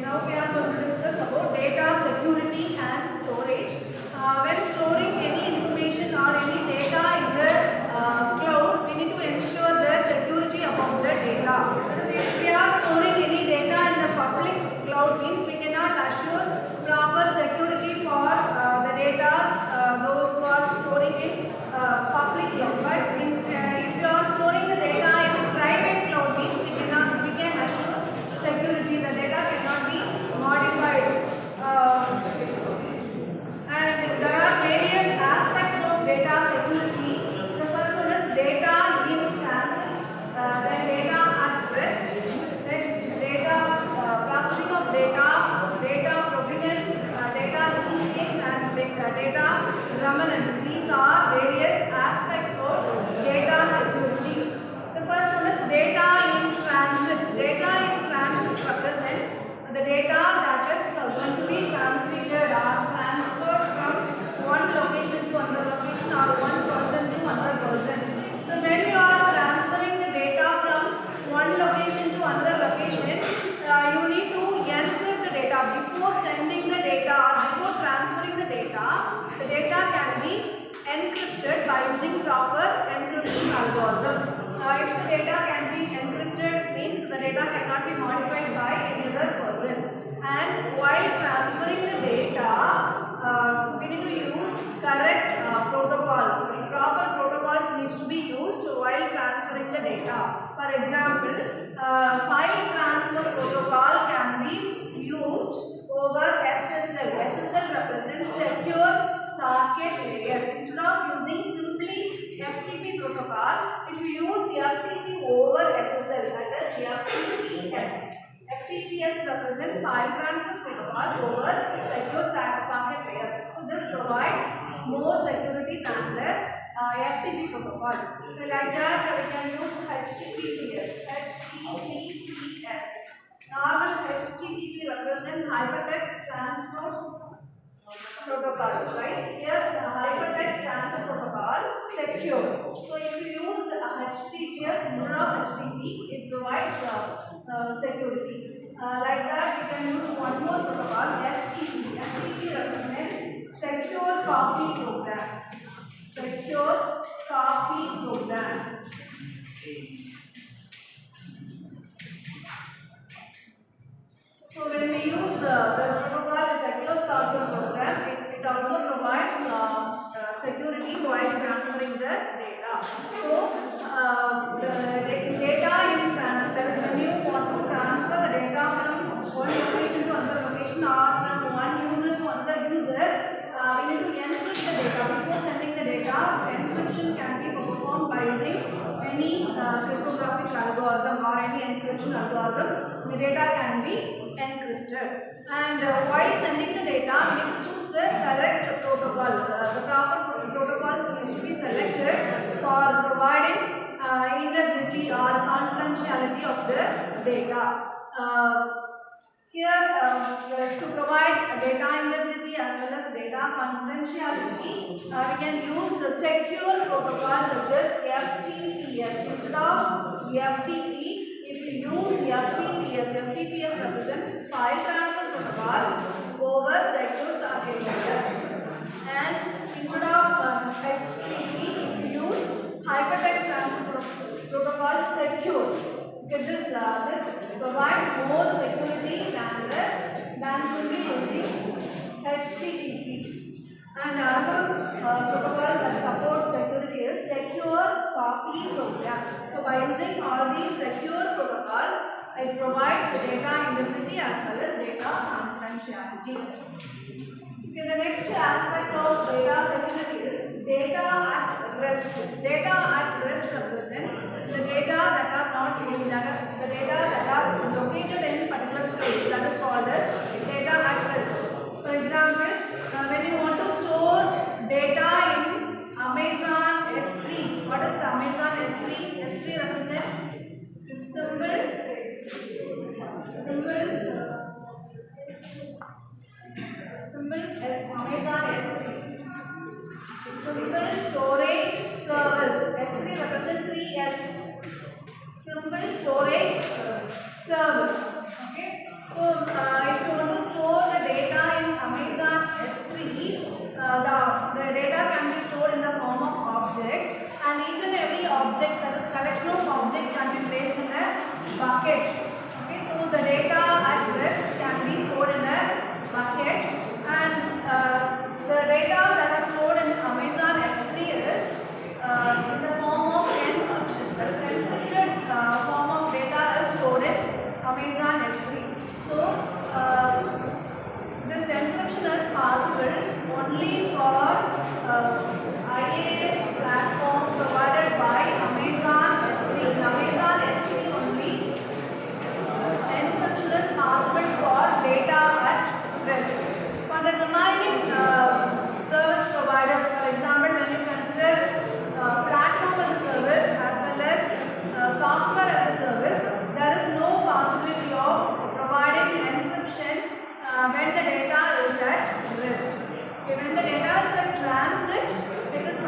Now we are going to discuss about data security and storage. When storing any information or any data in the cloud, we need to ensure the security about the data. That is, if we are storing any data in the public cloud, means we cannot assure proper security for the data those who are storing in public cloud. But if you are storing the data in private cloud, means we can assure security. The data cannot be modified. And there are various aspects of data security. The first one is data in transit, then data at rest, then data processing of data, data provenance, data leakage, and data remnant. These are various aspects of data security. The first one is data in transit. Data in transit represents the data that is going to be transmitted or transferred from one location to another location or one person to another person. So when you are transferring the data from one location to another location, you need to encrypt the data. Before sending the data or before transferring the data can be encrypted by using proper encryption algorithm. If the data can be encrypted, means the data cannot be modified by any other person. And while transferring the data, we need to use correct protocols. Proper protocols needs to be used while transferring the data. For example, file transfer protocol can be used over SSL. SSL represents secure socket layer. Instead of using simply FTP protocol, if you use FTP over SSL, that is FTPS. FTPS represents file transfer protocol over secure socket layer. So this provides more security than the FTP protocol. So like that, we can use HTTPS. HTTPS. Normal HTTP represents hypertext transfer protocol, right? Here the hypertext transfer protocol secure. So if you use HTTPS instead of HTTP, it provides security. Like that, you can use one more protocol, FTP. FTP represents secure copy program. Secure copy program. So when we use the protocol secure software program, it also provides security while transferring the data. So the data in transit, that is when you want to transfer the data from one location to another location or from one user to another user, we need to encrypt the data. Before sending the data, encryption can be performed by using any cryptographic algorithm or any encryption algorithm. The data can be encrypted. And while sending the data, we need to choose the correct protocol. The proper protocols need to be selected for providing integrity or confidentiality of the data. Here, to provide data integrity as well as data confidentiality, we can use the secure protocol such as FTPS. Instead of FTP, if you use FTPS, FTPS represents file transfer protocol over secure socket layer. And instead of HTTP, if you use hypertext transfer protocol secure. This provides more security than simply using HTTP. And another protocol that supports security is secure copy program. So by using all these secure protocols, it provides data integrity as well as data confidentiality. Okay, the next aspect of data security is data at rest. Data at rest represents the data that are not in the data that are located in particular place, that is called as data at rest. For example, when you want to store data in Amazon S3, what is Amazon S3? S3 represents symbols, Amazon S3. Simple storage service. S3 represents 3S. Simple storage service.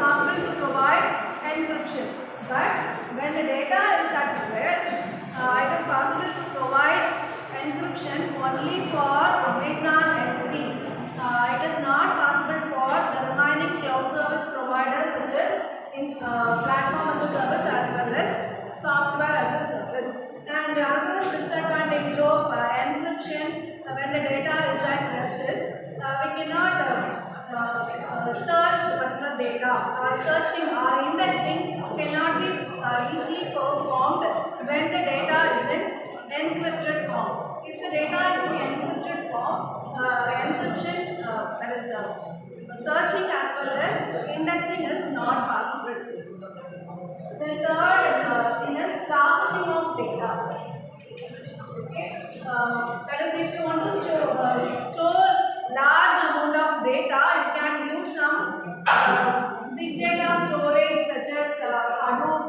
possible to provide encryption. But when the data is at rest, it is possible to provide encryption only for Amazon S3. It is not possible for the remaining cloud service providers such as in platform as a service as well as software as a service. And another disadvantage of encryption when the data is at rest is we cannot search particular data. Searching or indexing cannot be easily performed when the data is in encrypted form. If the data is in encrypted form, encryption, that is searching as well as indexing is not possible. The third thing is processing of data. Okay, that is if you want to store large amount of data, you can use some big data storage such as Hadoop,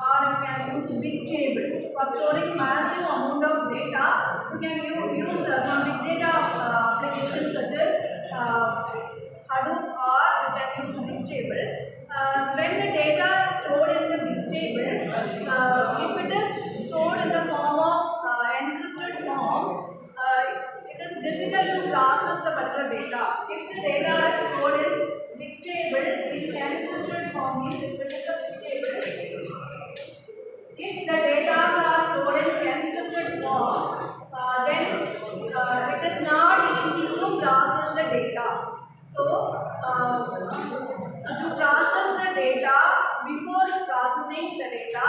or you can use Bigtable for storing massive amount of data. You can use some big data applications such as Hadoop, or you can use Bigtable. When the data is stored in the Bigtable, if it is stored in the form of encrypted form, it is difficult to process the particular data. If the data is stored in Bigtable in encrypted form, means if it is a Bigtable, if the data are stored in encrypted form, then it is not easy to process the data. So, to process the data, before processing the data,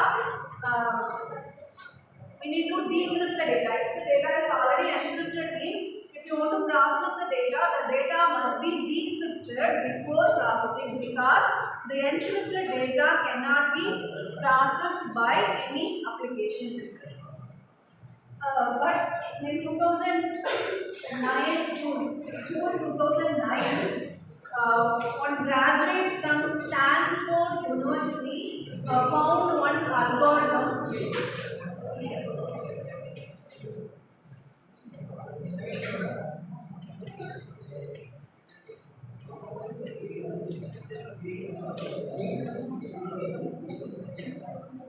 we need to decrypt the data. If the data is already encrypted, means if you want to process the data must be decrypted before processing, because the encrypted data cannot be processed by any application. But in 2009, June 2009, one graduate from Stanford University found one algorithm.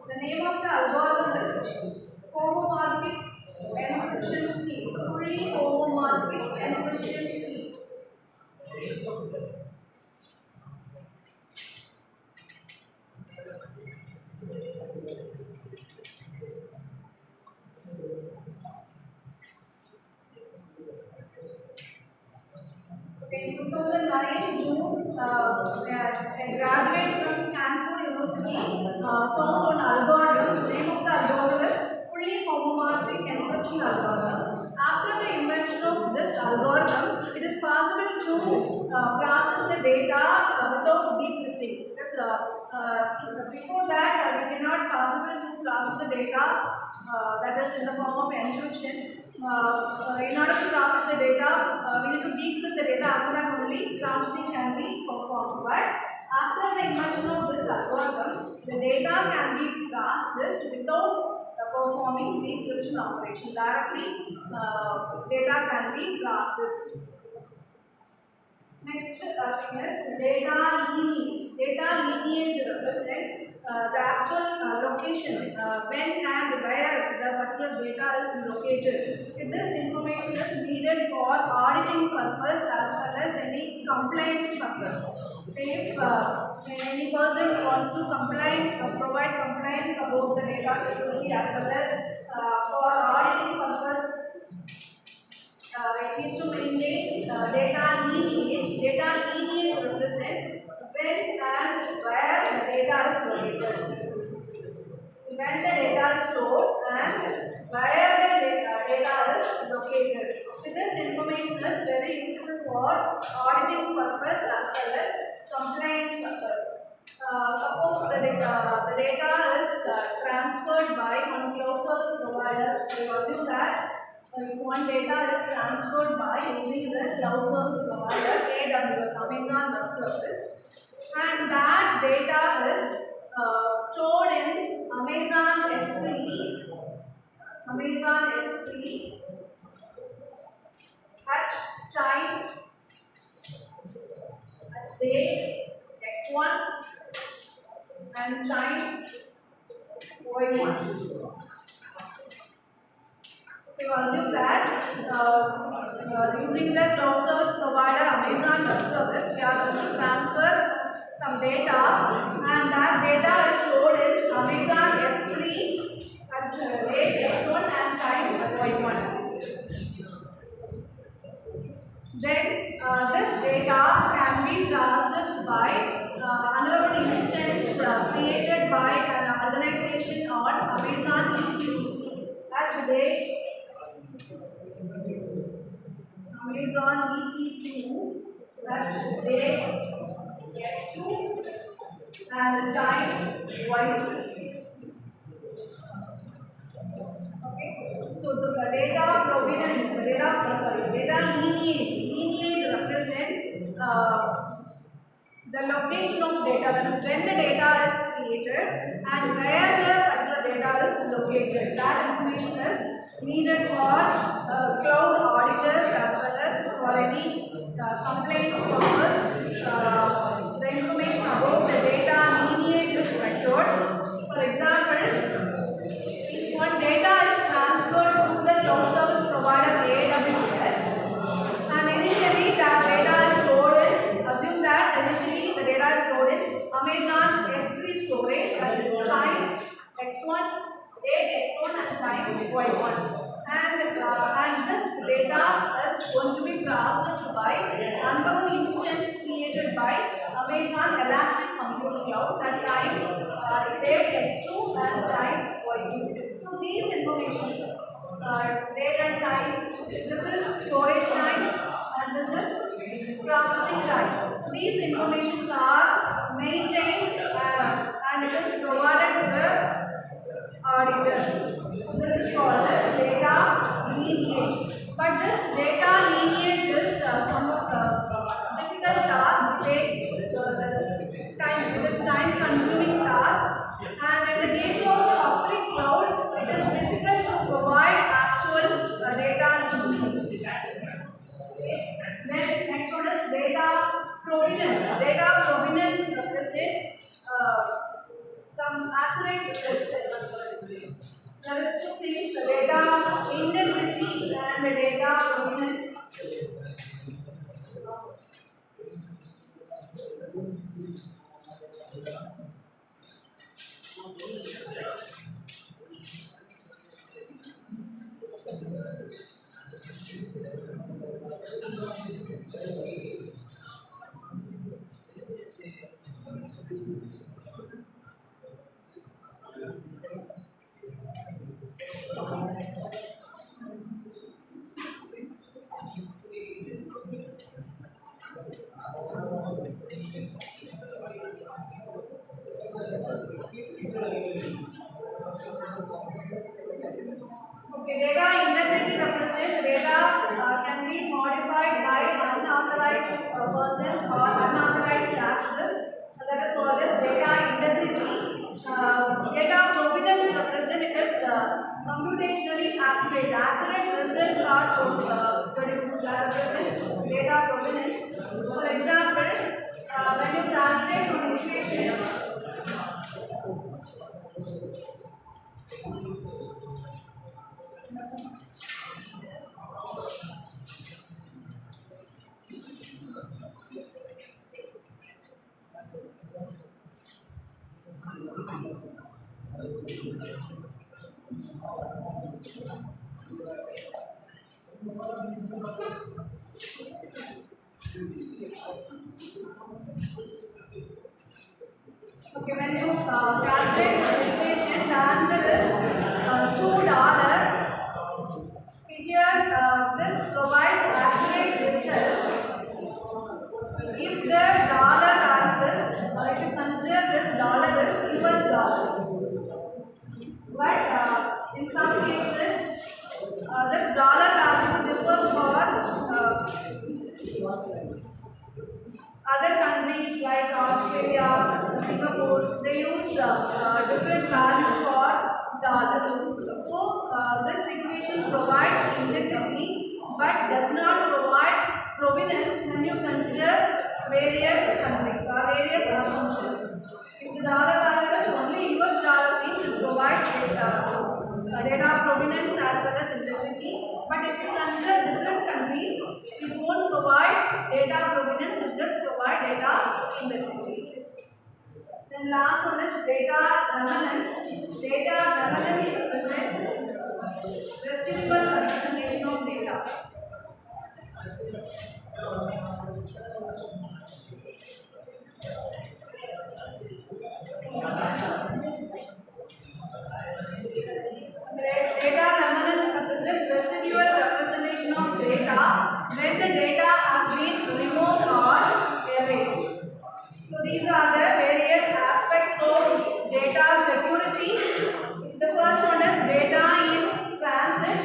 The name of the algorithm is homomorphic encryption scheme, fully homomorphic encryption scheme. In 2009 June, a graduate from Stanford University found an algorithm. The name of the algorithm is fully homomorphic encryption algorithm. After the invention of this algorithm, it is possible to process the data without decrypting. Before that, it cannot possible to process the data that is in the form of encryption. In order to process the data, we need to decrypt the data. After that, only processing can be performed. But after the invention of this algorithm, the data can be processed without performing decryption operation. Directly, data can be processed. Next thing is data lineage. Data lineage represents the actual location, when and where the particular data is located. If this information is needed for auditing purpose as well as any compliance purpose. If any person wants to provide compliance about the data security as well as for auditing purpose, it needs to maintain data lineage. Data lineage represents when and where the data is located. When the data is stored and where the data is located. This information is very useful for auditing purpose as well as compliance purpose. Suppose the data is transferred by one cloud service provider. We assume that if one data is transferred by using the cloud service provider AWS, Amazon Web Service, and that data is stored in Amazon S3 at time, at date, x1 and time y1. We assume that using the cloud service provider Amazon Web Service, we are going to transfer some data, and that data is stored in Amazon S3 at date x1 and time y1. Then this data can be processed by another instance created by an organization on Amazon EC2 as date Amazon EC2 at date x2 and time y2. Okay, so the data provenance, data lineage represents the location of data, that is when the data is created and where the particular data is located. That information is needed for cloud auditors as well as for any complaints purpose. The information about the data lineage is required. For example, if one data is transferred to the cloud service provider AWS, and initially that data is stored in, assume that initially the data is stored in Amazon S3 storage at time x1, date x1 and time y1. And this data is going to be processed by unknown instance created by Amazon Elastic Compute Cloud at time date x2 and time y2. So these information date and time, this is storage time and this is processing time. So these informations are maintained and it is provided to the auditor. So this is called as data lineage. But this data lineage is some of the difficult tasks. It takes time. It is time consuming task. And in the case of public cloud, it is difficult to provide actual data lineage. Then next one is data provenance. Data provenance represents some accurate results. There is two things: the data integrity and the data provenance. Okay, data integrity represents data can be modified by unauthorized person or unauthorized access. So that is called as data integrity. Data provenance represents it is computationally accurate. Accurate results are produced. That represents data provenance. For example, when you translate an information. Okay, when you calculate the equation, the answer is $2. Here, this provides accurate result. If the dollar answer, if you consider this dollar is US dollar, but in some cases, this dollar value differs for other countries like Australia, Singapore. They use different value for dollar. So this equation provides integrity but does not provide provenance when you consider various countries. various assumptions. If the dollar values only US dollar means it provides data provenance as well as integrity. But if you consider different countries, it won't provide data provenance, it just provide data integrity. Then last one is data relevance. Data relevance represents residual representation of data. Data relevance represents residual representation of data when the data has been removed or erased. So these are the various aspects of data security. The first one is data in transit.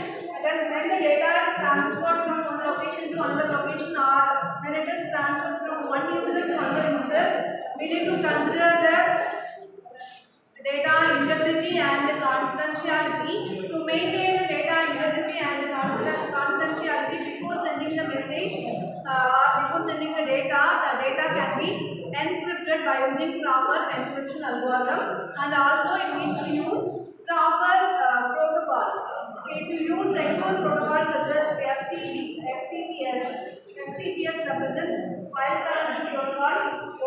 That is when the data is transferred from one location to another location, or when it is transferred from one user to another user, we need to consider the data integrity and confidentiality. To maintain the data integrity and confidentiality before sending the message or before sending the data can be encrypted by using proper encryption algorithm, and also it needs to use proper protocol. If you use secure protocols such as FTPS represents file transfer protocol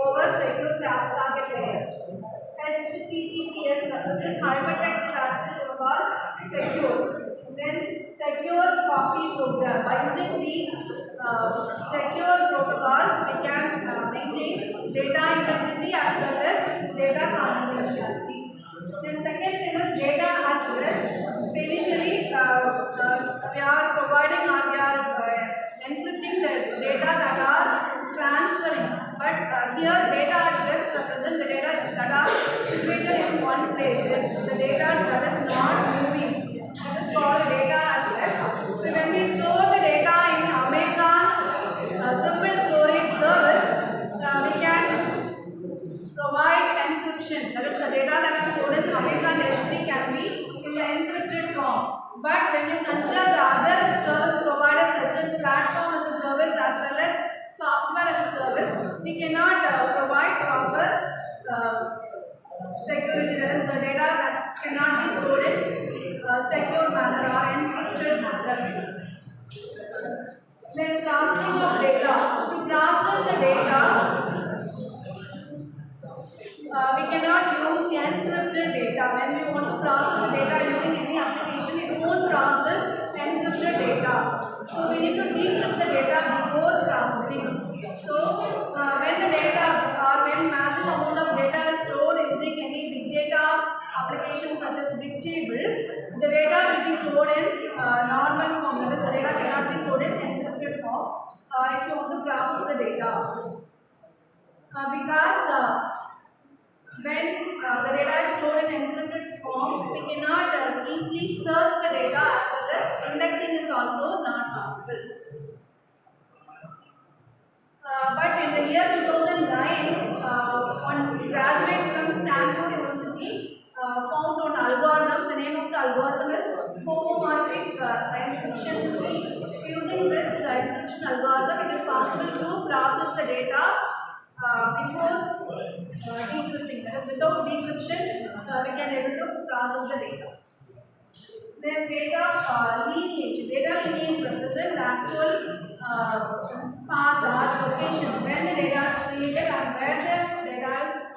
over secure socket layer. HTTPS represents hypertext transfer protocol secure. Then secure copy program. By using these secure protocols, we can maintain data integrity as well as data confidentiality. Then second thing is data at rest. Initially, we are providing or we are encrypting the data that are transferring. But here data at rest represents the data that are situated in one place. The data that is not moving. That is called data at rest. So when we store the data in Amazon simple storage service, we can provide encryption. That is the data that is stored in Amazon S3 can be in the encrypted form. But when you consider the other service providers such as platform as a service as well as software as a service, we cannot provide proper security. That is the data that cannot be stored in secure manner or encrypted manner. Then processing of data. To process the data, we cannot use encrypted data. When we want to process the data using any application, it won't process encrypted data. So we need to decrypt the data before processing. So when the data or when massive amount of data is stored using any big data applications such as Bigtable, the data will be stored in normal form. That is, the data cannot be stored in encrypted form if you want to process the data. Because when the data is stored in encrypted form, we cannot easily search the data as well as indexing is also not possible. But in the year 2009, one graduate from Stanford University found an algorithm. The name of the algorithm is homomorphic encryption suite. Using this encryption algorithm, it is possible to process the data before decrypting. That is, without decryption, we can able to process the data. Then data lineage. Data lineage represents the actual path or location when the data is created and where the data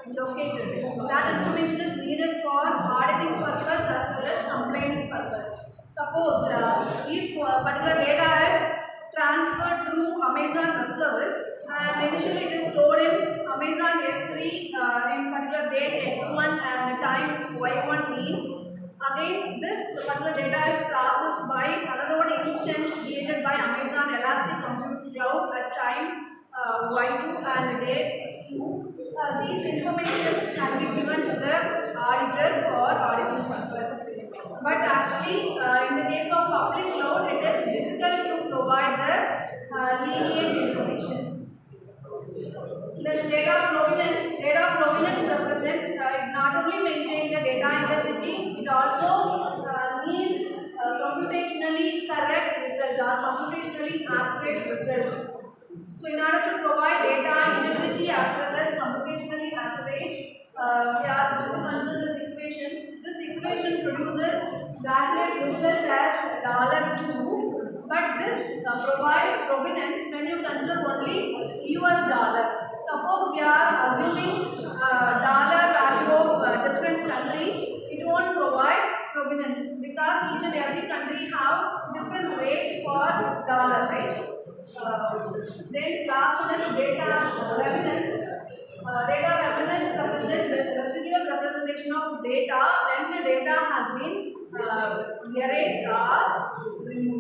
is located. That information is needed for auditing purpose as well as complaints purpose. Suppose if particular data is transferred through Amazon Web Service and initially it is stored in Amazon S3 in particular date X1 and time Y1 means. Again, this particular data is processed by another one instance created by Amazon Elastic Compute Cloud at time Y2 and date X2. These information can be given to the auditor for auditing purpose. But actually, in the case of public cloud, it is difficult to provide the lineage information. Then data provenance represents it not only maintain the data integrity, it also needs computationally correct results or computationally accurate results. So in order to provide data integrity as well as computationally accurate. We are going to consider this equation. This equation produces valid result as $2, but this provides provenance when you consider only US dollar. Suppose we are assuming dollar value of different countries, it won't provide provenance because each and every country have different rates for dollar, right? Then last one is data revenance. Data revenance represents the residual representation of data when the data has been erased or removed.